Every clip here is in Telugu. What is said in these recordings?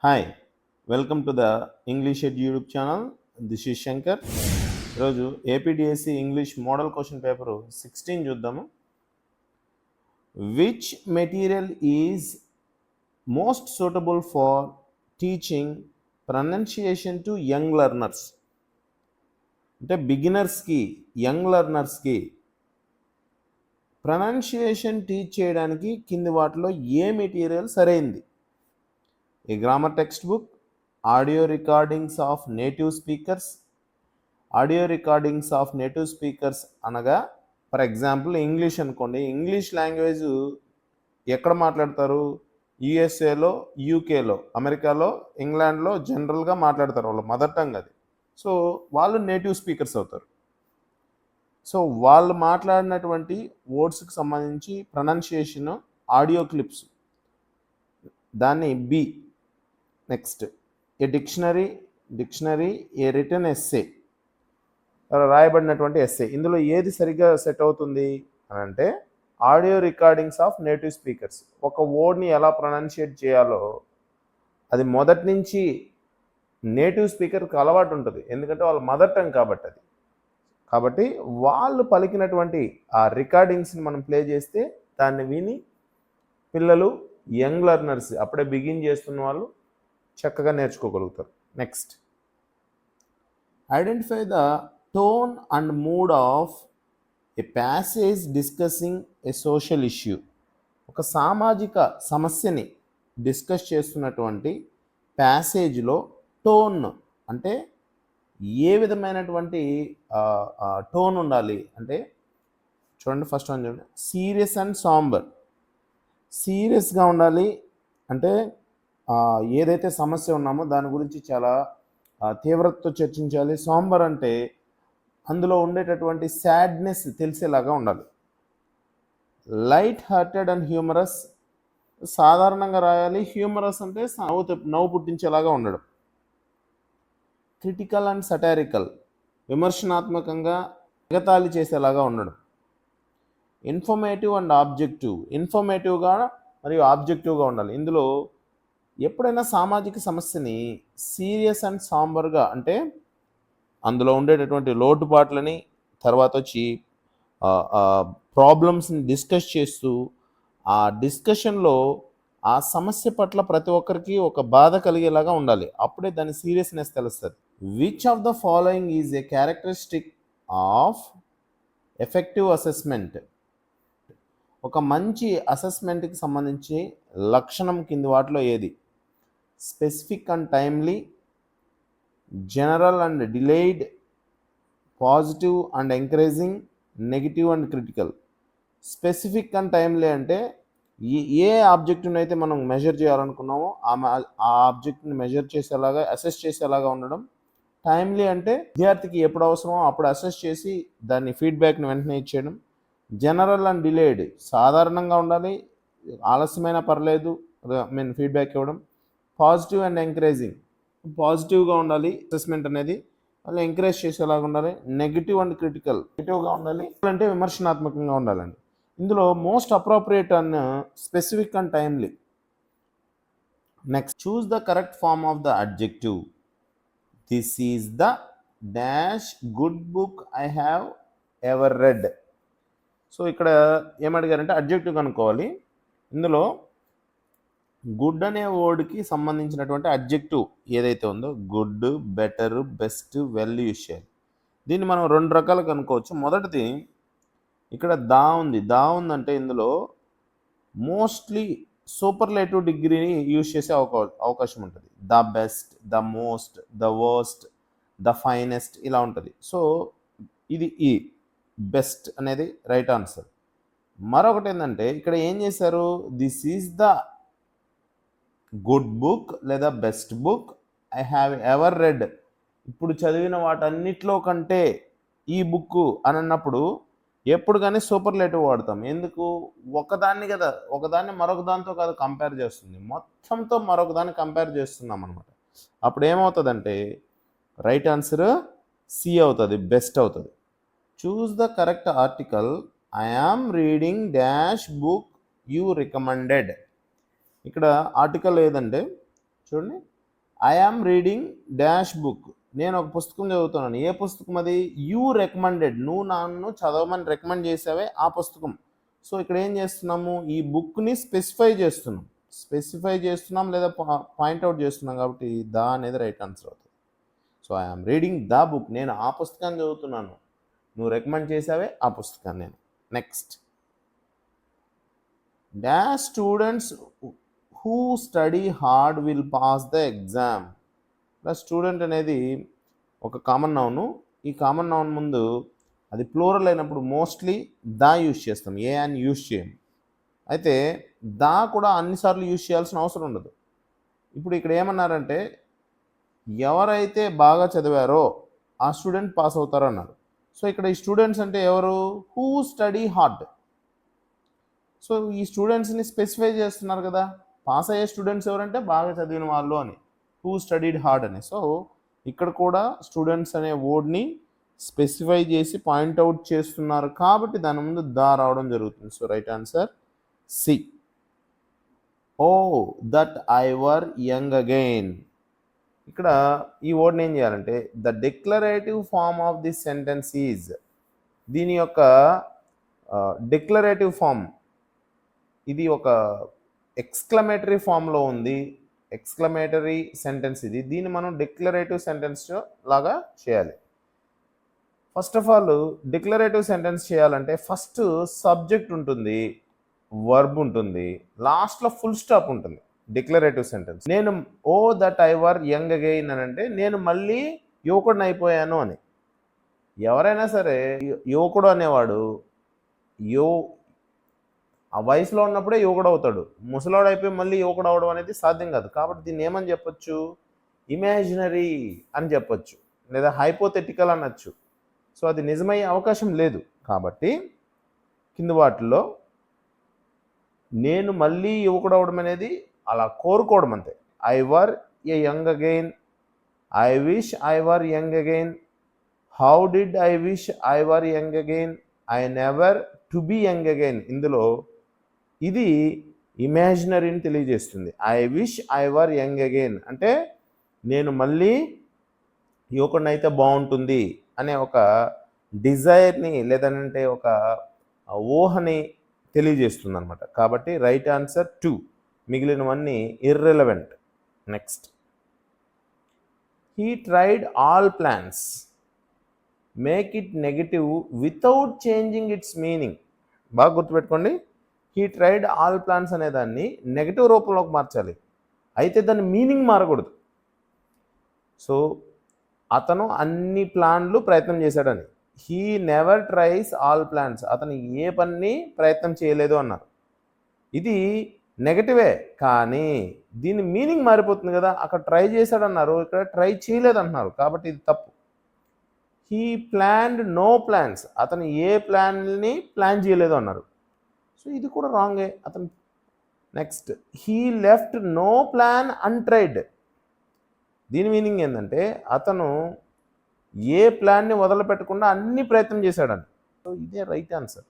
Hi, welcome to the English Ed YouTube channel. This is Shankar. ఈరోజు APDSC English model question paper 16 చూద్దాము. Which material is most suitable for teaching pronunciation to young learners? అంటే బిగినర్స్కి, యంగ్ లెర్నర్స్కి ప్రొనౌన్సియేషన్ టీచ్ చేయడానికి కింది వాటిలో ఏ మెటీరియల్ సరైంది? A grammar textbook, audio recordings of native speakers. Audio recordings of native speakers అనగా ఫర్ ఎగ్జాంపుల్ ఇంగ్లీష్ అనుకోండి. ఇంగ్లీష్ లాంగ్వేజ్ ఎక్కడ మాట్లాడతారు? యుఎస్ఏలో, యూకేలో, అమెరికాలో, ఇంగ్లాండ్లో జనరల్గా మాట్లాడతారు, వాళ్ళ మదర్ టంగ్ అది. సో వాళ్ళు నేటివ్ స్పీకర్స్ అవుతారు. సో వాళ్ళు మాట్లాడినటువంటి వర్డ్స్కి సంబంధించి ప్రొనౌన్సియేషన్ ఆడియో క్లిప్స్, దాన్ని బి. నెక్స్ట్ ఏ డిక్షనరీ ఏ రిటర్న్ ఎస్సే, రాయబడినటువంటి ఎస్సే. ఇందులో ఏది సరిగ్గా సెట్ అవుతుంది అని అంటే audio recordings of native speakers. ఒక వర్డ్ని ఎలా ప్రొనౌన్షియేట్ చేయాలో అది మొదటి నుంచి నేటివ్ స్పీకర్కి అలవాటు ఉంటుంది, ఎందుకంటే వాళ్ళ మదర్ టంగ్ కాబట్టి అది. కాబట్టి వాళ్ళు పలికినటువంటి ఆ రికార్డింగ్స్ని మనం ప్లే చేస్తే దాన్ని విని పిల్లలు, యంగ్ లెర్నర్స్, అప్పుడే బిగిన్ చేస్తున్న వాళ్ళు చక్కగా నేర్చుకోగలుగుతారు. Next identify the tone and mood of a passage discussing a social issue. ఒక సామాజిక సమస్యని డిస్కస్ చేస్తున్నటువంటి ప్యాసేజ్లో టోన్ అంటే ఏ విధమైనటువంటి టోన్ ఉండాలి అంటే చూడండి, ఫస్ట్ వన్ చూడండి, సీరియస్ అండ్ సాంబర్. సీరియస్గా ఉండాలి అంటే ఏదైతే సమస్య ఉన్నామో దాని గురించి చాలా తీవ్రతతో చర్చించాలి. సాంబర్ అంటే అందులో ఉండేటటువంటి సాడ్నెస్ తెలిసేలాగా ఉండాలి. లైట్ హార్టెడ్ అండ్ హ్యూమరస్, సాధారణంగా రాయాలి. హ్యూమరస్ అంటే నవ్వు పుట్టించేలాగా ఉండడం. క్రిటికల్ అండ్ సటారికల్, విమర్శనాత్మకంగా ఎగతాళి చేసేలాగా ఉండడం. ఇన్ఫర్మేటివ్ అండ్ ఆబ్జెక్టివ్, ఇన్ఫర్మేటివ్గా మరియు ఆబ్జెక్టివ్గా ఉండాలి. ఇందులో ఎప్పుడైనా సామాజిక సమస్యని సీరియస్ అండ్ సాంబర్గా అంటే అందులో ఉండేటటువంటి లోటుపాట్లని, తర్వాత వచ్చి ప్రాబ్లమ్స్ని డిస్కస్ చేస్తూ ఆ డిస్కషన్లో ఆ సమస్య పట్ల ప్రతి ఒక్కరికి ఒక బాధ కలిగేలాగా ఉండాలి. అప్పుడే దాని సీరియస్నెస్ తెలుస్తుంది. Which of the following is a characteristic of effective assessment? ఒక మంచి అసెస్మెంట్కి సంబంధించి లక్షణం కింది వాటిలో ఏది? Specific and timely, general and delayed, positive and encouraging, negative and critical. Specific and timely అంటే ఏ ఆబ్జెక్ట్ని అయితే మనం మెజర్ చేయాలనుకున్నామో ఆ ఆబ్జెక్ట్ని మెజర్ చేసేలాగా, అసెస్ చేసేలాగా ఉండడం. టైమ్లీ అంటే విద్యార్థికి ఎప్పుడు అవసరమో అప్పుడు అసెస్ చేసి దాన్ని ఫీడ్బ్యాక్ని వెంటనే ఇచ్చేయడం. జనరల్ అండ్ డిలేడ్, సాధారణంగా ఉండాలి, ఆలస్యమైనా పర్లేదు ఫీడ్బ్యాక్ ఇవ్వడం. పాజిటివ్ అండ్ ఎంకరేజింగ్, పాజిటివ్గా ఉండాలి అసెస్మెంట్ అనేది, వాళ్ళు ఎంకరేజ్ చేసేలాగా ఉండాలి. నెగిటివ్ అండ్ క్రిటికల్, నెగిటివ్గా ఉండాలి అంటే విమర్శనాత్మకంగా ఉండాలండి. ఇందులో most appropriate and specific and timely. Next choose the correct form of the adjective. This is the dash good book I have ever read. So ఇక్కడ ఏమడిగారంటే అడ్జెక్టివ్ కనుక్కోవాలి. ఇందులో గుడ్ అనే వర్డ్కి సంబంధించినటువంటి అడ్జెక్టివ్ ఏదైతే ఉందో good, better, best, well use చేయాలి. దీన్ని మనం రెండు రకాలు కనుక్కోవచ్చు. మొదటిది ఇక్కడ దా ఉందంటే ఇందులో మోస్ట్లీ సూపర్లేటివ్ డిగ్రీని యూజ్ చేసే అవకాశం ఉంటుంది. The best, the most, the worst, the finest ఇలా ఉంటుంది. సో ఇది ఈ బెస్ట్ అనేది రైట్ ఆన్సర్. మరొకటి ఏంటంటే ఇక్కడ ఏం చేశారు, this is the good book లేదా best book I have ever read. ఇప్పుడు చదివిన వాటన్నిటిలో కంటే ఈ బుక్ అని అన్నప్పుడు ఎప్పుడు కానీ సూపర్లేటివ్ వాడతాం. ఎందుకు? ఒకదాన్ని మరొక దాంతో కాదు కంపేర్ చేస్తుంది, మొత్తంతో మరొక దాన్ని కంపేర్ చేస్తున్నాం అనమాట. అప్పుడు ఏమవుతుందంటే రైట్ ఆన్సర్ సి అవుతుంది, బెస్ట్ అవుతుంది. చూస్ the correct article. I am reading dash book you recommended. ఇక్కడ ఆర్టికల్ ఏదంటే చూడండి, I am reading dash book, నేను ఒక పుస్తకం చదువుతున్నాను. ఏ పుస్తకం అది? యూ రికమెండెడ్, నువ్వు నన్ను చదవమని రికమెండ్ చేసావే ఆ పుస్తకం. సో ఇక్కడ ఏం చేస్తున్నాము, ఈ బుక్ని స్పెసిఫై చేస్తున్నాం లేదా పాయింట్అవుట్ చేస్తున్నాం, కాబట్టి ద అనేది రైట్ ఆన్సర్ అవుతుంది. So I am reading the book, నేను ఆ పుస్తకాన్ని చదువుతున్నాను, నువ్వు రికమెండ్ చేసావే ఆ పుస్తకాన్ని నేను. Next, dash students who study hard will pass the exam. Student అనేది ఒక కామన్ నౌన్. ఈ కామన్ నౌన్ ముందు అది ప్లూరల్ అయినప్పుడు మోస్ట్లీ దా యూజ్ చేస్తాం, ఏ అని యూజ్ చేయం. అయితే దా కూడా అన్నిసార్లు యూజ్ చేయాల్సిన అవసరం ఉండదు. ఇప్పుడు ఇక్కడ ఏమన్నారంటే ఎవరైతే బాగా చదివారో ఆ స్టూడెంట్ పాస్ అవుతారో అన్నారు. సో ఇక్కడ ఈ స్టూడెంట్స్ అంటే ఎవరు? Who study hard. సో ఈ స్టూడెంట్స్ని స్పెసిఫై చేస్తున్నారు కదా, పాస్ అయ్యే స్టూడెంట్స్ ఎవరంటే బాగా చదివిన వాళ్ళు అని, హూ స్టడీడ్ హార్డ్ అని. సో ఇక్కడ కూడా స్టూడెంట్స్ అనే వర్డ్ని స్పెసిఫై చేసి పాయింట్అవుట్ చేస్తున్నారు కాబట్టి దాని ముందు దా రావడం జరుగుతుంది. So right answer C. Oh that I were young again. ఇక్కడ ఈ వర్డ్ని ఏం చేయాలంటే the declarative form of this sentence is, దీని యొక్క డిక్లరేటివ్ ఫామ్ ఇది ఒక ఎక్స్క్లమేటరీ ఫామ్లో ఉంది, ఎక్స్క్లమేటరీ సెంటెన్స్ ఇది. దీన్ని మనం డిక్లరేటివ్ సెంటెన్స్ లాగా చేయాలి. First of all declarative sentence చేయాలంటే ఫస్ట్ సబ్జెక్ట్ ఉంటుంది, వర్బ్ ఉంటుంది, లాస్ట్లో ఫుల్ స్టాప్ ఉంటుంది. డిక్లరేటివ్ సెంటెన్స్, నేను oh that I were young again అని అంటే నేను మళ్ళీ యువకుడిని అయిపోయాను అని. ఎవరైనా సరే యువకుడు అనేవాడు ఆ వయసులో ఉన్నప్పుడే యువకుడు అవుతాడు, ముసలాడు అయిపోయి మళ్ళీ యువకుడు అవడం అనేది సాధ్యం కాదు. కాబట్టి దీన్ని ఏమని చెప్పొచ్చు? ఇమాజినరీ అని చెప్పొచ్చు, లేదా హైపోథెటికల్ అనొచ్చు. సో అది నిజమయ్యే అవకాశం లేదు. కాబట్టి కింద వాటిల్లో నేను మళ్ళీ యువకుడు అవడం అనేది అలా కోరుకోవడం అంతే. I were A young again, I wish I were young again, how did I wish I were young again, I never to be young again. ఇందులో ఇది ఇమాజినరీని తెలియజేస్తుంది. I wish I were young again అంటే నేను మళ్ళీ యువకుడిని అయితే బాగుంటుంది అనే ఒక డిజైర్ని లేదంటే ఒక ఊహని తెలియజేస్తుంది అనమాట. కాబట్టి రైట్ ఆన్సర్ 2, మిగిలినవన్నీ irrelevant. Next, he tried all plans, make it negative without changing it's meaning. బాగా గుర్తుపెట్టుకోండి, హీ ట్రైడ్ ఆల్ ప్లాన్స్ అనే దాన్ని నెగటివ్ రూపంలోకి మార్చాలి, అయితే దాని మీనింగ్ మారకూడదు. సో అతను అన్ని ప్లాన్లు ప్రయత్నం చేశాడని. He never tries all plans, అతను ఏ పని ప్రయత్నం చేయలేదు అన్నారు. ఇది నెగటివే, కానీ దీని మీనింగ్ మారిపోతుంది కదా. అక్కడ ట్రై చేశాడన్నారు, ఇక్కడ ట్రై చేయలేదు అంటున్నారు, కాబట్టి ఇది తప్పు. హీ ప్లాన్డ్ నో ప్లాన్స్, అతను ఏ ప్లాన్ని ప్లాన్ చేయలేదు అన్నారు. సో ఇది కూడా రాంగే అతను. Next, he left no plan untried, దీని మీనింగ్ ఏంటంటే అతను ఏ ప్లాన్ని వదిలిపెట్టకుండా అన్ని ప్రయత్నం చేశాడని. సో ఇదే right answer.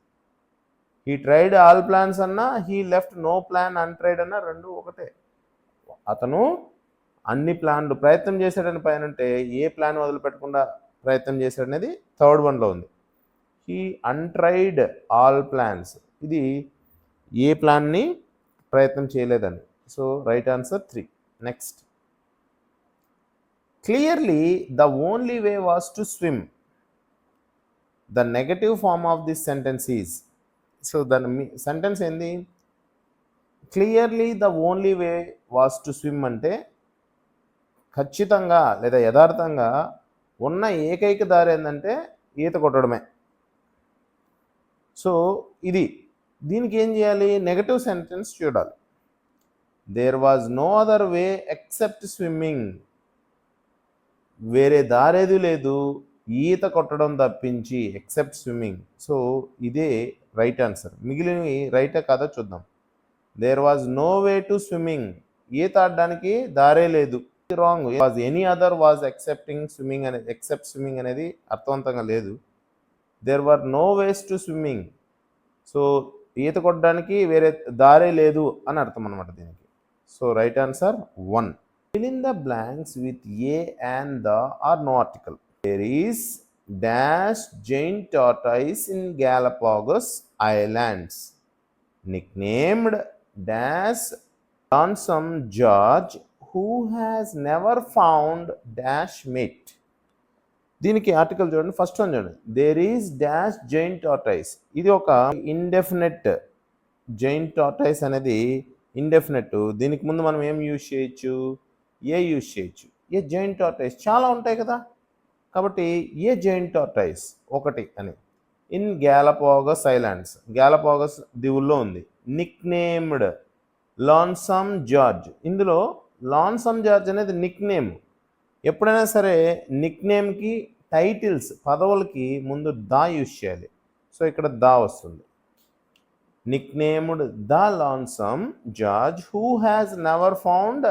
He tried all plans అన్నా, హీ లెఫ్ట్ నో ప్లాన్ అన్ట్రైడ్ అన్నా రెండు ఒకటే. అతను అన్ని ప్లాన్లు ప్రయత్నం చేశాడని పైన అంటే ఏ ప్లాన్ వదిలిపెట్టకుండా ప్రయత్నం చేశాడనేది థర్డ్ వన్లో ఉంది. హీ అన్ట్రైడ్ ఆల్ ప్లాన్స్, ఇది ఏ ప్లాన్ని ప్రయత్నం చేయలేదని. So right answer 3. Next, clearly the only way was to swim, the negative form of this sentence is. So దాని సెంటెన్స్ ఏంది? Clearly the only way was to swim అంటే ఖచ్చితంగా లేదా యథార్థంగా ఉన్న ఏకైక దారి ఏంటంటే ఈత కొట్టడమే. సో దీనికి ఏం చేయాలి? నెగటివ్ సెంటెన్స్ చూడాలి. There was no other way except swimming, వేరే దారేది లేదు ఈత కొట్టడం తప్పించి, ఎక్సెప్ట్ స్విమ్మింగ్. సో ఇదే రైట్ ఆన్సర్. మిగిలినవి రైటే కాదో చూద్దాం. There was no way to swimming, ఈత ఆడడానికి దారే లేదు, wrong. Was any other was excepting swimming అనేది, ఎక్సెప్ట్ స్విమ్మింగ్ అనేది అర్థవంతంగా లేదు. There were no ways to swimming, so ఈత కొట్టడానికి వేరే దారే లేదు అని అర్థం అనమాట దీనికి. So right answer 1. Fill in the blanks with a and the or no article. There is dash giant tortoise in Galapagos Islands, nicknamed dash lonesome George, who has never found dash meat. దీనికి ఆర్టికల్ చూడండి, ఫస్ట్ వన్ చూడండి, there is dash giant tortoise. ఇది ఒక ఇండెఫినెట్. జైంట్ టార్టైస్ అనేది ఇండెఫినెట్. దీనికి ముందు మనం ఏం యూజ్ చేయొచ్చు? ఏ యూజ్ చేయొచ్చు. ఏ జైంట్ టార్టైస్ చాలా ఉంటాయి కదా, కాబట్టి ఏ జైంట్ టార్టైస్ ఒకటి అని. ఇన్ గ్యాలపాగస్ ఐలాండ్స్, గ్యాలపాగస్ దీవుల్లో ఉంది. Nicknamed lonesome George. ఇందులో లాన్సమ్ జార్జ్ అనేది నిక్ నేమ్. ఎప్పుడైనా సరే నిక్ నేమ్కి టైటిల్స్ పదవులకి ముందు దా యూజ్ చేయాలి. సో ఇక్కడ దా వస్తుంది. Nicknamed the lonesome George who has never found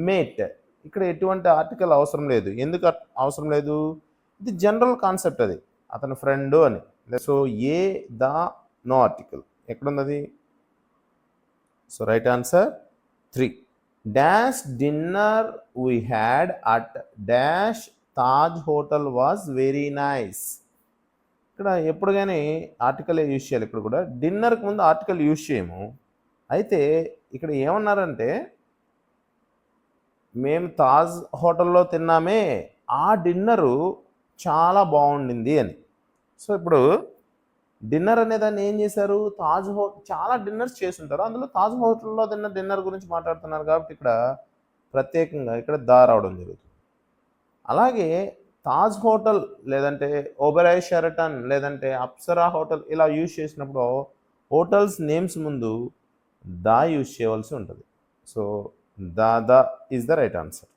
mate. ఇక్కడ ఎటువంటి ఆర్టికల్ అవసరం లేదు. ఎందుకు అవసరం లేదు? ఇది జనరల్ కాన్సెప్ట్, అది అతని ఫ్రెండ్ అని. So a the no article ఎక్కడున్నది? So right answer 3. Dash dinner we had at dash Taj hotel was very nice. ఇక్కడ ఎప్పుడు కానీ ఆర్టికల్ యూజ్ చేయాలి. ఇక్కడ కూడా డిన్నర్కి ముందు ఆర్టికల్ యూజ్ చేయము. అయితే ఇక్కడ ఏమన్నారంటే మేము తాజ్ హోటల్లో తిన్నామే, ఆ డిన్నరు చాలా బాగుండింది అని. సో ఇప్పుడు డిన్నర్ అనే దాన్ని ఏం చేశారు? తాజ్ హోటల్ చాలా డిన్నర్స్ చేసి ఉంటారు, అందులో తాజ్ హోటల్లో తిన్న డిన్నర్ గురించి మాట్లాడుతున్నారు కాబట్టి ఇక్కడ ప్రత్యేకంగా ఇక్కడ దా రావడం జరుగుతుంది. అలాగే తాజ్ హోటల్ లేదంటే ఓబెరాయ్ షెరటన్ లేదంటే అప్సరా హోటల్ ఇలా యూజ్ చేసినప్పుడు హోటల్స్ నేమ్స్ ముందు దా యూజ్ చేయవలసి ఉంటుంది. So the is the right answer.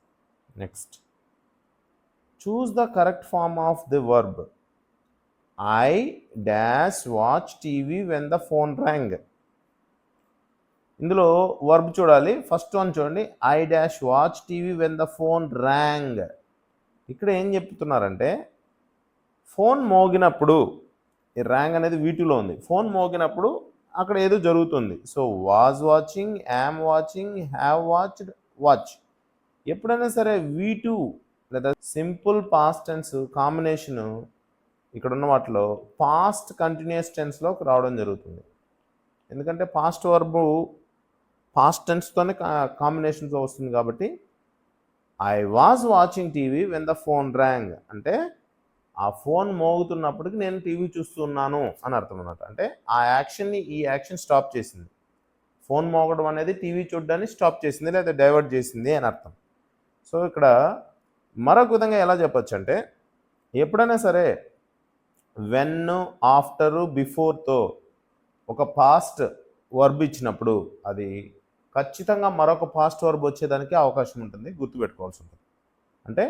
Next, choose the correct form of the verb I dash watch TV when the phone rang. ఇందులో వర్బ్ చూడాలి. ఫస్ట్ వన్ చూడండి, I dash watch TV when the phone rang. ఇక్కడ ఏం చెప్తున్నారంటే ఫోన్ మోగినప్పుడు, ఈ ర్యాంగ్ అనేది వీటిలో ఉంది, ఫోన్ మోగినప్పుడు అక్కడ ఏదో జరుగుతుంది. So was watching, am watching, have watched, watch. ఎప్పుడైనా సరే V2 లేదా సింపుల్ పాస్ట్ టెన్స్ కాంబినేషను ఇక్కడ ఉన్న వాటిలో పాస్ట్ కంటిన్యూస్ టెన్స్లోకి రావడం జరుగుతుంది. ఎందుకంటే పాస్ట్ వర్బు పాస్ట్ టెన్స్తోనే కాంబినేషన్తో వస్తుంది కాబట్టి I was watching TV when the phone rang అంటే ఆ ఫోన్ మోగుతున్నప్పటికి నేను టీవీ చూస్తున్నాను అని అర్థం అన్నమాట. అంటే ఆ యాక్షన్ని ఈ యాక్షన్ స్టాప్ చేసింది. ఫోన్ మోగడం అనేది టీవీ చూడడాన్ని స్టాప్ చేసింది లేదా డైవర్ట్ చేసింది అని అర్థం. సో ఇక్కడ మరొక విధంగా ఎలా చెప్పచ్చు అంటే ఎప్పుడైనా సరే వెన్, ఆఫ్టరు, బిఫోర్తో ఒక పాస్ట్ వర్బ్ ఇచ్చినప్పుడు అది ఖచ్చితంగా మరొక పాస్ట్ వర్బ్ వచ్చేదానికి అవకాశం ఉంటుంది, గుర్తుపెట్టుకోవాల్సి ఉంటుంది. అంటే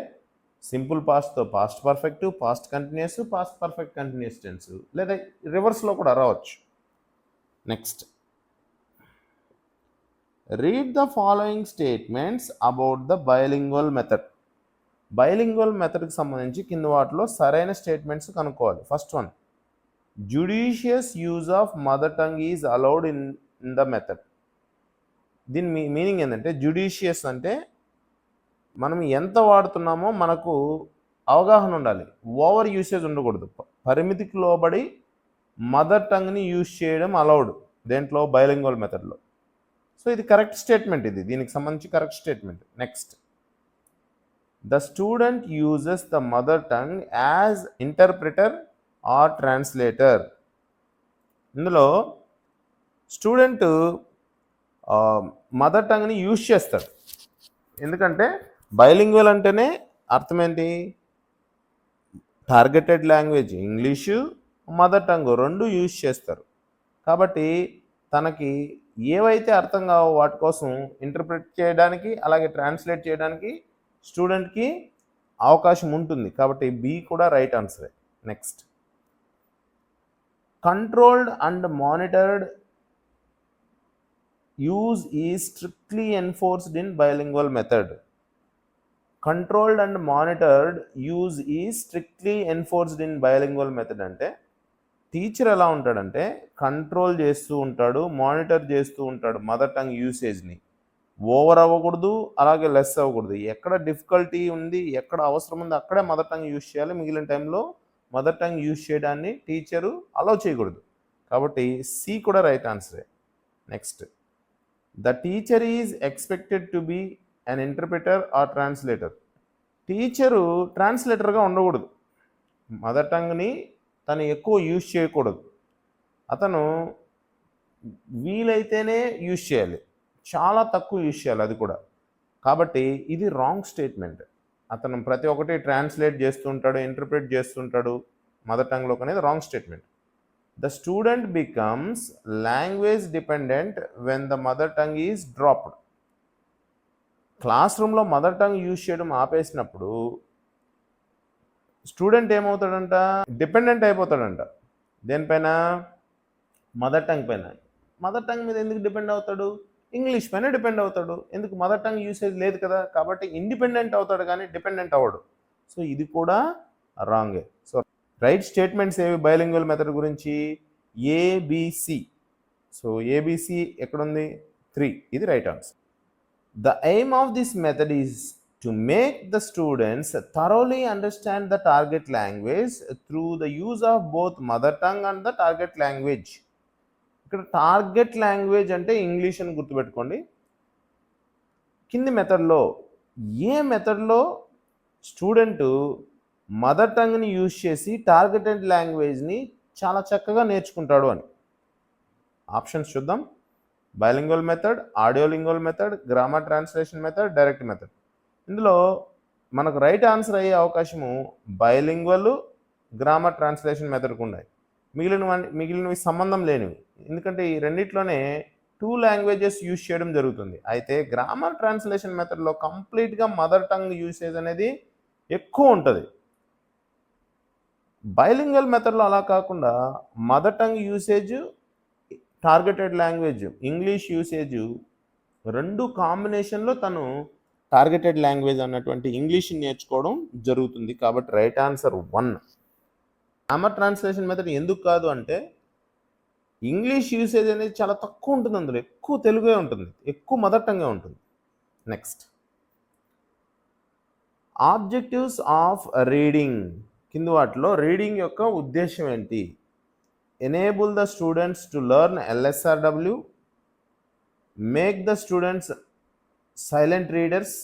సింపుల్ పాస్ట్తో past perfect, past continuous, past perfect continuous tense, లేదా రివర్స్లో కూడా రావచ్చు. Next, read the following statements about the bilingual method. Bilingual మెథడ్కి సంబంధించి కింద వాటిలో సరైన స్టేట్మెంట్స్ కనుక్కోవాలి. First one, judicious use of mother tongue is allowed in the method. దీని మీనింగ్ ఏంటంటే జుడిషియస్ అంటే మనం ఎంత వాడుతున్నామో మనకు అవగాహన ఉండాలి, ఓవర్ యూసేజ్ ఉండకూడదు. పరిమితికి లోబడి మదర్ టంగ్ని యూజ్ చేయడం అలౌడ్ దేంట్లో? బైలింగ్వల్ మెథడ్లో. సో ఇది కరెక్ట్ స్టేట్మెంట్, ఇది దీనికి సంబంధించి correct statement. Next, the student uses the mother tongue as interpreter or translator. ఇందులో స్టూడెంట్ మదర్ టంగ్ని యూజ్ చేస్తాడు. ఎందుకంటే బైలింగ్వల్ అంటేనే అర్థం ఏంటి? Targeted language English, mother tongue రెండు యూజ్ చేస్తారు. కాబట్టి తనకి ఏవైతే అర్థం కావో వాటి కోసం ఇంటర్ప్రిట్ చేయడానికి అలాగే ట్రాన్స్లేట్ చేయడానికి స్టూడెంట్కి అవకాశం ఉంటుంది. కాబట్టి బి కూడా రైట్ ఆన్సరే. Next, controlled and monitored use is strictly enforced in bilingual method. Controlled and monitored use is strictly enforced in bilingual method అంటే టీచర్ ఎలా ఉంటాడంటే కంట్రోల్ చేస్తూ ఉంటాడు, మానిటర్ చేస్తూ ఉంటాడు మదర్ టంగ్ యూసేజ్ని. ఓవర్ అవ్వకూడదు, అలాగే లెస్ అవ్వకూడదు. ఎక్కడ డిఫికల్టీ ఉంది, ఎక్కడ అవసరం ఉంది అక్కడే మదర్ టంగ్ యూజ్ చేయాలి. మిగిలిన టైంలో మదర్ టంగ్ యూజ్ చేయడాన్ని టీచరు అలౌ చేయకూడదు. కాబట్టి సి కూడా రైట్ ఆన్సరే. Next, the teacher is expected to be an interpreter or translator. Teacher ట్రాన్స్లేటర్గా ఉండకూడదు. మదర్ టంగ్ని తను ఎక్కువ యూజ్ చేయకూడదు. అతను వీలైతేనే యూజ్ చేయాలి, చాలా తక్కువ యూజ్ చేయాలి అది కూడా. కాబట్టి ఇది రాంగ్ స్టేట్మెంట్. అతను ప్రతి ఒక్కటి ట్రాన్స్లేట్ చేస్తుంటాడు, ఇంటర్ప్రిట్ చేస్తుంటాడు మదర్ టంగ్లోకి అనేది wrong statement. The student becomes language dependent when the mother tongue is dropped. Class రూమ్లో మదర్ టంగ్ యూజ్ చేయడం ఆపేసినప్పుడు స్టూడెంట్ ఏమవుతాడంట, డిపెండెంట్ అయిపోతాడంట. దేనిపైన? మదర్ టంగ్ పైన. మదర్ టంగ్ మీద ఎందుకు డిపెండ్ అవుతాడు? ఇంగ్లీష్ పైన డిపెండ్ అవుతాడు. ఎందుకు? మదర్ టంగ్ యూసేజ్ లేదు కదా, కాబట్టి ఇండిపెండెంట్ అవుతాడు కానీ డిపెండెంట్ అవ్వడు. సో ఇది కూడా రాంగే. సో రైట్ స్టేట్మెంట్స్ ఏవి బైలింగ్వల్ మెథడ్ గురించి? ఏబిసి. సో ఏబిసి ఎక్కడుంది? 3. ఇది right answer. The aim of this method is to make the students thoroughly understand the target language through the use of both mother tongue and the target language. ఇక్కడ టార్గెట్ లాంగ్వేజ్ అంటే ఇంగ్లీష్ అని గుర్తుపెట్టుకోండి. కింది మెథడ్లో ఏ మెథడ్లో స్టూడెంట్ మదర్ టంగ్ని యూజ్ చేసి టార్గెటెడ్ లాంగ్వేజ్ని చాలా చక్కగా నేర్చుకుంటాడు అని. ఆప్షన్స్ చూద్దాం. Bilingual method, audiolingual method, grammar translation method, direct method. ఇందులో మనకు రైట్ ఆన్సర్ అయ్యే అవకాశము బైలింగ్వల్, గ్రామర్ ట్రాన్స్లేషన్ మెథడ్కు ఉన్నాయి. మిగిలినవి సంబంధం లేనివి. ఎందుకంటే ఈ రెండిట్లోనే 2 లాంగ్వేజెస్ యూజ్ చేయడం జరుగుతుంది. అయితే గ్రామర్ ట్రాన్స్లేషన్ మెథడ్లో కంప్లీట్గా మదర్ టంగ్ యూసేజ్ అనేది ఎక్కువ ఉంటుంది. బైలింగ్వల్ మెథడ్లో అలా కాకుండా mother tongue usage, targeted language English usage 2 కాంబినేషన్లో తను టార్గెటెడ్ లాంగ్వేజ్ అన్నటువంటి ఇంగ్లీష్ని నేర్చుకోవడం జరుగుతుంది. కాబట్టి right answer 1. Grammar translation method ఎందుకు కాదు అంటే ఇంగ్లీష్ యూసేజ్ అనేది చాలా తక్కువ ఉంటుంది, అందులో ఎక్కువ తెలుగే ఉంటుంది, ఎక్కువ మదర్ టంగే ఉంటుంది. Next, objectives of reading. కింది వాటిలో రీడింగ్ యొక్క ఉద్దేశం ఏంటి? Enable the students to learn LSRW, make the students silent readers,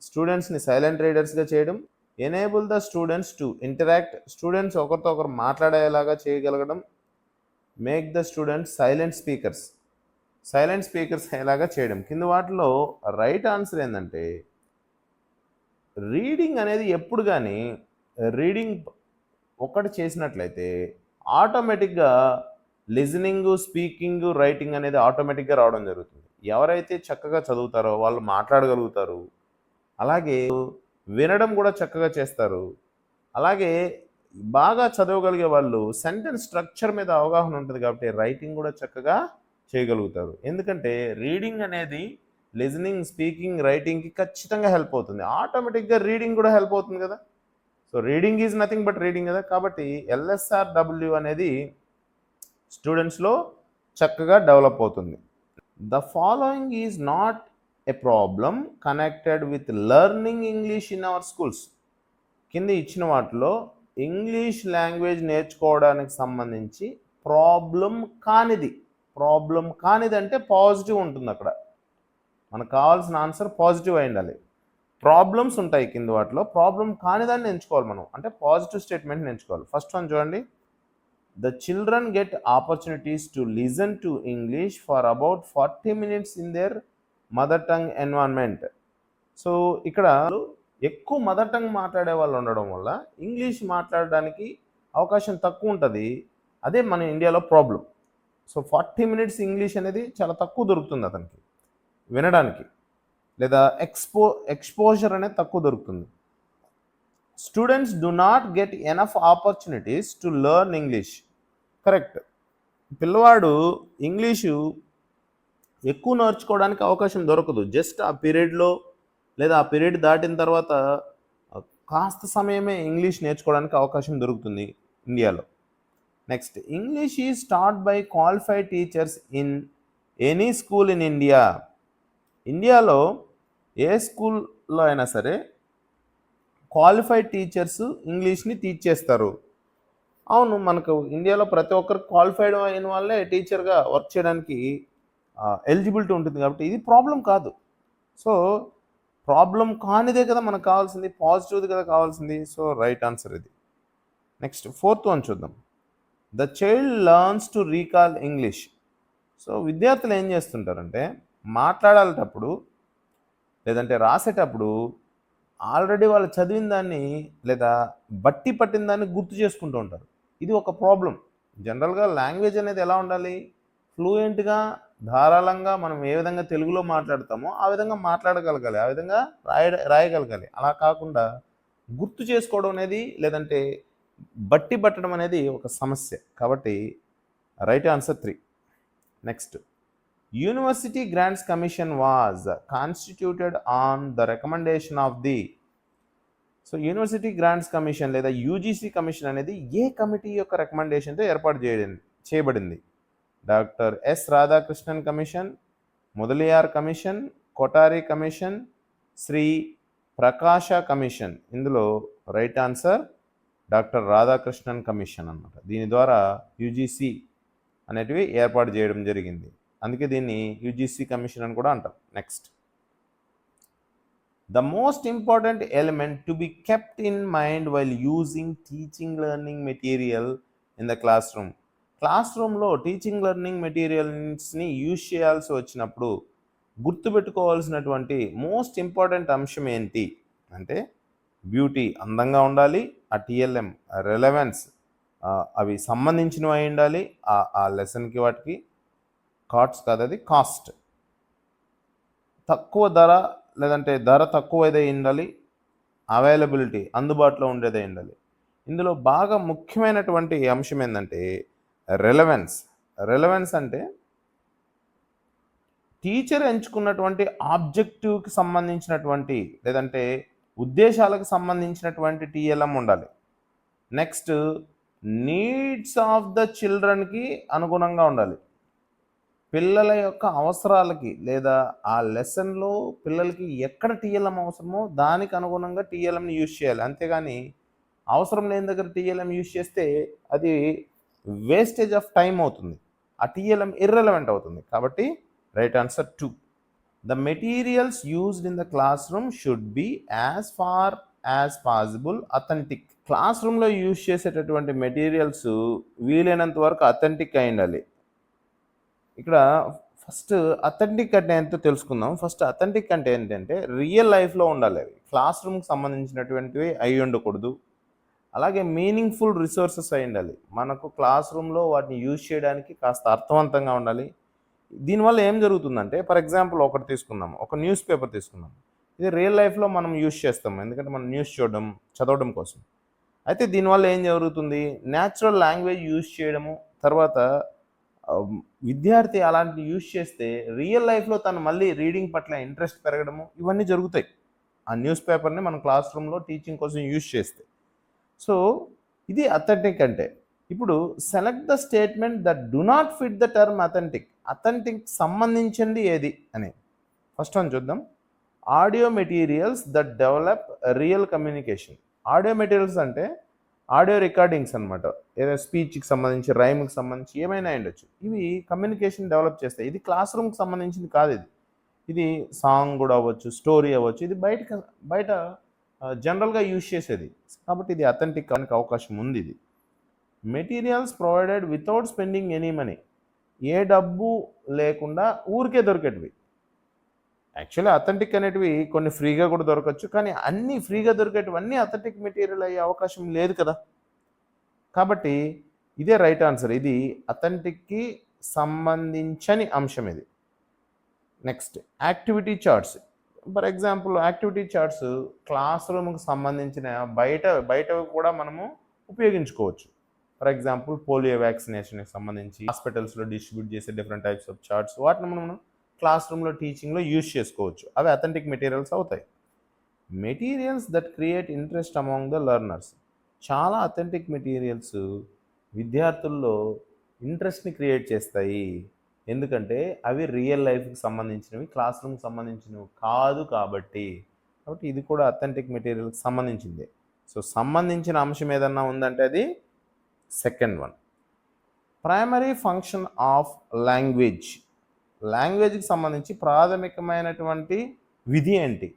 స్టూడెంట్స్ని సైలెంట్ రీడర్స్గా చేయడం, enable the students to interact, students ఒకరితో ఒకరు మాట్లాడేలాగా చేయగలగడం, make the students silent speakers, silent speakers అయ్యేలాగా చేయడం. కింద వాటిలో రైట్ ఆన్సర్ ఏంటంటే రీడింగ్ అనేది ఎప్పుడు కానీ రీడింగ్ ఒకటి చేసినట్లయితే ఆటోమేటిక్గా లిజనింగ్, స్పీకింగ్, రైటింగ్ అనేది ఆటోమేటిక్గా రావడం జరుగుతుంది. ఎవరైతే చక్కగా చదువుతారో వాళ్ళు మాట్లాడగలుగుతారు, అలాగే వినడం కూడా చక్కగా చేస్తారు. అలాగే బాగా చదవగలిగే వాళ్ళు సెంటెన్స్ స్ట్రక్చర్ మీద అవగాహన ఉంటుంది కాబట్టి రైటింగ్ కూడా చక్కగా చేయగలుగుతారు. ఎందుకంటే రీడింగ్ అనేది లిజనింగ్, స్పీకింగ్, రైటింగ్కి ఖచ్చితంగా హెల్ప్ అవుతుంది. ఆటోమేటిక్గా రీడింగ్ కూడా హెల్ప్ అవుతుంది కదా. So reading is nothing but reading కదా. కాబట్టి LSRW అనేది స్టూడెంట్స్లో చక్కగా డెవలప్ అవుతుంది. The following is not a problem connected with learning English in our schools. కింద ఇచ్చిన వాటిలో ఇంగ్లీష్ లాంగ్వేజ్ నేర్చుకోవడానికి సంబంధించి ప్రాబ్లం కానిది అంటే పాజిటివ్ ఉంటుంది. అక్కడ మనకు కావాల్సిన ఆన్సర్ పాజిటివ్ అయి ఉండాలి. ప్రాబ్లమ్స్ ఉంటాయి కింద వాటిలో, ప్రాబ్లం కానిదాన్ని ఎంచుకోవాలి మనం, అంటే పాజిటివ్ స్టేట్మెంట్ ఎంచుకోవాలి. ఫస్ట్ వన్ చూడండి, the children get opportunities to listen to English for about 40 minutes in there mother tongue environment. So ఇక్కడ ఎక్కువ మదర్ టంగ్ మాట్లాడే వాళ్ళు ఉండడం వల్ల ఇంగ్లీష్ మాట్లాడడానికి అవకాశం తక్కువ ఉంటుంది. అదే మన ఇండియాలో ప్రాబ్లం. సో 40 minutes ఇంగ్లీష్ అనేది చాలా తక్కువ దొరుకుతుంది అతనికి వినడానికి, లేదా ఎక్స్పోజర్ అనేది తక్కువ దొరుకుతుంది. Students do not get enough opportunities to learn English. Correct. పిల్లవాడు ఇంగ్లీషు ఎక్కువ నేర్చుకోవడానికి అవకాశం దొరకదు. జస్ట్ ఆ పీరియడ్లో లేదా ఆ పీరియడ్ దాటిన తర్వాత కాస్త సమయమే ఇంగ్లీష్ నేర్చుకోవడానికి అవకాశం దొరుకుతుంది ఇండియాలో. Next, English is taught by qualified teachers in any school in India. ఇండియాలో ఏ స్కూల్లో అయినా సరే క్వాలిఫైడ్ టీచర్స్ ఇంగ్లీష్ని టీచ్ చేస్తారు. అవును, మనకు ఇండియాలో ప్రతి ఒక్కరు క్వాలిఫైడ్ అయిన వాళ్ళే టీచర్గా వర్క్ చేయడానికి ఎలిజిబిలిటీ ఉంటుంది కాబట్టి ఇది ప్రాబ్లం కాదు. సో ప్రాబ్లం కానిదే కదా మనకు కావాల్సింది, పాజిటివ్ది కదా కావాల్సింది. సో రైట్ ఆన్సర్ ఇది. నెక్స్ట్ ఫోర్త్ వన్ చూద్దాం. The child learns to recall English. So విద్యార్థులు ఏం చేస్తుంటారంటే మాట్లాడేటప్పుడు లేదంటే రాసేటప్పుడు ఆల్రెడీ వాళ్ళు చదివిన దాన్ని లేదా బట్టి పట్టిన దాన్ని గుర్తు చేసుకుంటూ ఉంటారు. ఇది ఒక ప్రాబ్లం. జనరల్గా లాంగ్వేజ్ అనేది ఎలా ఉండాలి? ఫ్లూయెంట్గా, ధారాళంగా మనం ఏ విధంగా తెలుగులో మాట్లాడతామో ఆ విధంగా మాట్లాడగలగాలి, ఆ విధంగా రాయగలగాలి. అలా కాకుండా గుర్తు చేసుకోవడం అనేది లేదంటే బట్టి పట్టడం అనేది ఒక సమస్య. కాబట్టి right answer 3. Next, university grants commission was constituted on the recommendation of the. So university grants commission లేదా యూజీసీ కమిషన్ అనేది ఏ కమిటీ యొక్క రికమెండేషన్తో ఏర్పాటు చేయబడింది? Doctor S Radhakrishnan commission, Mudaliar commission, Kothari commission, Shri Prakasa commission. ఇందులో right answer doctor Radhakrishnan commission అన్నమాట. దీని ద్వారా యూజీసీ అనేటివి ఏర్పాటు చేయడం జరిగింది. అందుకే దీన్ని యూజీసీ కమిషన్ అని కూడా అంటారు. Next, the most important element to be kept in mind while using teaching learning material in the class room. Class రూమ్లో టీచింగ్ లెర్నింగ్ మెటీరియల్స్ని యూజ్ చేయాల్సి వచ్చినప్పుడు గుర్తుపెట్టుకోవాల్సినటువంటి మోస్ట్ ఇంపార్టెంట్ అంశం ఏంటి అంటే బ్యూటీ, అందంగా ఉండాలి. ఆ టీఎల్ఎం రెలవెన్స్, అవి సంబంధించినవి అయి ఉండాలి ఆ లెసన్కి. వాటికి కాట్స్ కాదు, అది కాస్ట్. తక్కువ ధర లేదంటే ధర తక్కువదే ఉండాలి. అవైలబిలిటీ, అందుబాటులో ఉండేదే ఉండాలి. ఇందులో బాగా ముఖ్యమైనటువంటి అంశం ఏంటంటే రెలవెన్స్. రెలవెన్స్ అంటే టీచర్ ఎంచుకున్నటువంటి ఆబ్జెక్టివ్కి సంబంధించినటువంటి లేదంటే ఉద్దేశాలకు సంబంధించినటువంటి టీఎల్ఎం ఉండాలి. నెక్స్ట్, నీడ్స్ ఆఫ్ ద చిల్డ్రన్కి అనుగుణంగా ఉండాలి. పిల్లల యొక్క అవసరాలకి లేదా ఆ లెసన్లో పిల్లలకి ఎక్కడ టీఎల్ఎం అవసరమో దానికి అనుగుణంగా టీఎల్ఎంని యూజ్ చేయాలి. అంతేగాని అవసరం లేని దగ్గర టీఎల్ఎం యూజ్ చేస్తే అది వేస్టేజ్ ఆఫ్ టైం అవుతుంది, ఆ టీఎల్ఎం ఇర్రెలవెంట్ అవుతుంది. కాబట్టి right answer 2. The materials used in the class room should be as far as possible authentic. Class రూమ్లో యూజ్ చేసేటటువంటి మెటీరియల్స్ వీలైనంత వరకు అథెంటిక్ అయి ఉండాలి. ఇక్కడ ఫస్ట్ అథెంటిక్ అంటే ఏంటో తెలుసుకుందాం. ఫస్ట్ అథెంటిక్ అంటే ఏంటంటే రియల్ లైఫ్లో ఉండాలి. అవి క్లాస్ రూమ్కి సంబంధించినటువంటివి అయి ఉండకూడదు. అలాగే మీనింగ్ఫుల్ రిసోర్సెస్ అయి ఉండాలి. మనకు క్లాస్ రూమ్లో వాటిని యూజ్ చేయడానికి కాస్త అర్థవంతంగా ఉండాలి. దీనివల్ల ఏం జరుగుతుందంటే ఫర్ ఎగ్జాంపుల్ ఒకటి తీసుకుందాం, ఒక న్యూస్ పేపర్ తీసుకుందాం. ఇది రియల్ లైఫ్లో మనం యూజ్ చేస్తాం, ఎందుకంటే మనం న్యూస్ చూడడం, చదవడం కోసం. అయితే దీనివల్ల ఏం జరుగుతుంది? న్యాచురల్ లాంగ్వేజ్ యూజ్ చేయడము, తర్వాత విద్యార్థి అలాంటి యూజ్ చేస్తే రియల్ లైఫ్లో తను మళ్ళీ రీడింగ్ పట్ల ఇంట్రెస్ట్ పెరగడము, ఇవన్నీ జరుగుతాయి ఆ న్యూస్ పేపర్ని మనం క్లాస్ రూమ్లో టీచింగ్ కోసం యూజ్ చేస్తే. సో ఇది అథెంటిక్ అంటే. ఇప్పుడు select the statement that do not fit the term authentic. Authentic సంబంధించింది ఏది అని ఫస్ట్ వన్ చూద్దాం. Audio materials that develop real communication. Audio materials అంటే ఆడియో రికార్డింగ్స్ అనమాట. ఏదైనా స్పీచ్కి సంబంధించి, రైమ్కి సంబంధించి ఏమైనా ఉండొచ్చు. ఇవి కమ్యూనికేషన్ డెవలప్ చేస్తాయి. ఇది క్లాస్ రూమ్కి సంబంధించింది కాదు. ఇది సాంగ్ కూడా అవ్వచ్చు, స్టోరీ అవ్వచ్చు. ఇది బయట జనరల్గా యూజ్ చేసేది. కాబట్టి ఇది అథెంటిక్ కానికి అవకాశం ఉంది. ఇది materials provided without spending any money. ఏ డబ్బు లేకుండా ఊరికే దొరికేటివి. యాక్చువల్లీ అథెంటిక్ అనేటివి కొన్ని ఫ్రీగా కూడా దొరకచ్చు, కానీ అన్నీ ఫ్రీగా దొరికేటివన్నీ అథెంటిక్ మెటీరియల్ అయ్యే అవకాశం లేదు కదా. కాబట్టి ఇదే రైట్ ఆన్సర్. ఇది అథెంటిక్కి సంబంధించని అంశం ఇది. Next, activity charts. For example activity charts class రూమ్కి సంబంధించిన బయట కూడా మనము ఉపయోగించుకోవచ్చు. ఫర్ ఎగ్జాంపుల్ పోలియో వ్యాక్సినేషన్కి సంబంధించి హాస్పిటల్స్లో డిస్ట్రిబ్యూట్ చేసే డిఫరెంట్ టైప్స్ ఆఫ్ చార్ట్స్, వాటిని మనం క్లాస్ రూమ్లో టీచింగ్లో యూజ్ చేసుకోవచ్చు. అవి అథెంటిక్ మెటీరియల్స్ అవుతాయి. Materials that create interest among the learners. చాలా అథెంటిక్ మెటీరియల్స్ విద్యార్థుల్లో ఇంట్రెస్ట్ని క్రియేట్ చేస్తాయి. ఎందుకంటే అవి రియల్ లైఫ్కి సంబంధించినవి, క్లాస్ రూమ్కి సంబంధించినవి కాదు కాబట్టి. కాబట్టి ఇది కూడా అథెంటిక్ మెటీరియల్కి సంబంధించింది. సో సంబంధించిన అంశం ఏదన్నా ఉందంటే అది second one. Primary function of language. లాంగ్వేజ్కి సంబంధించి ప్రాథమికమైనటువంటి విధి ఏంటి?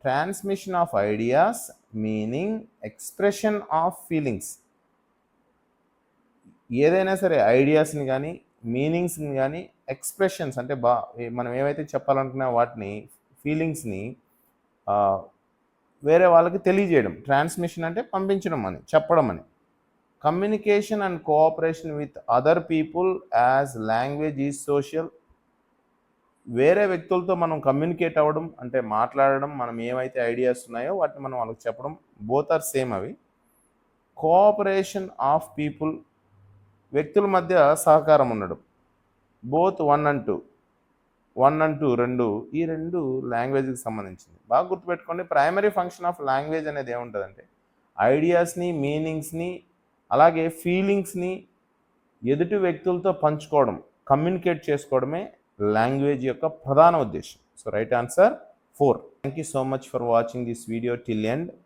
Transmission of ideas, meaning, expression of feelings. ఏదైనా సరే ఐడియాస్ని కానీ, మీనింగ్స్ని కానీ, ఎక్స్ప్రెషన్స్ అంటే మనం ఏవైతే చెప్పాలనుకున్నా వాటిని, ఫీలింగ్స్ని వేరే వాళ్ళకి తెలియజేయడం. ట్రాన్స్మిషన్ అంటే పంపించడం అని, చెప్పడం అని. Communication and cooperation with other people as language is social. వేరే వ్యక్తులతో మనం కమ్యూనికేట్ అవ్వడం అంటే మాట్లాడడం, మనం ఏమైతే ఐడియాస్ ఉన్నాయో వాటిని మనం వాళ్ళకి చెప్పడం, బోత్ ఆర్ సేమ్ అవి. కోఆపరేషన్ ఆఫ్ పీపుల్, వ్యక్తుల మధ్య సహకారం ఉండడం, బోత్ వన్ అండ్ టూ రెండు, ఈ రెండు లాంగ్వేజ్కి సంబంధించింది. బాగా గుర్తుపెట్టుకోండి, ప్రైమరీ ఫంక్షన్ ఆఫ్ లాంగ్వేజ్ అనేది ఏముంటుందంటే ఐడియాస్ని, మీనింగ్స్ని, అలాగే ఫీలింగ్స్ని ఎదుటి వ్యక్తులతో పంచుకోవడం, కమ్యూనికేట్ చేసుకోవడమే లాంగ్వేజ్ యొక్క ప్రధాన ఉద్దేశం. So right answer 4. Thank you so much for watching this video till end.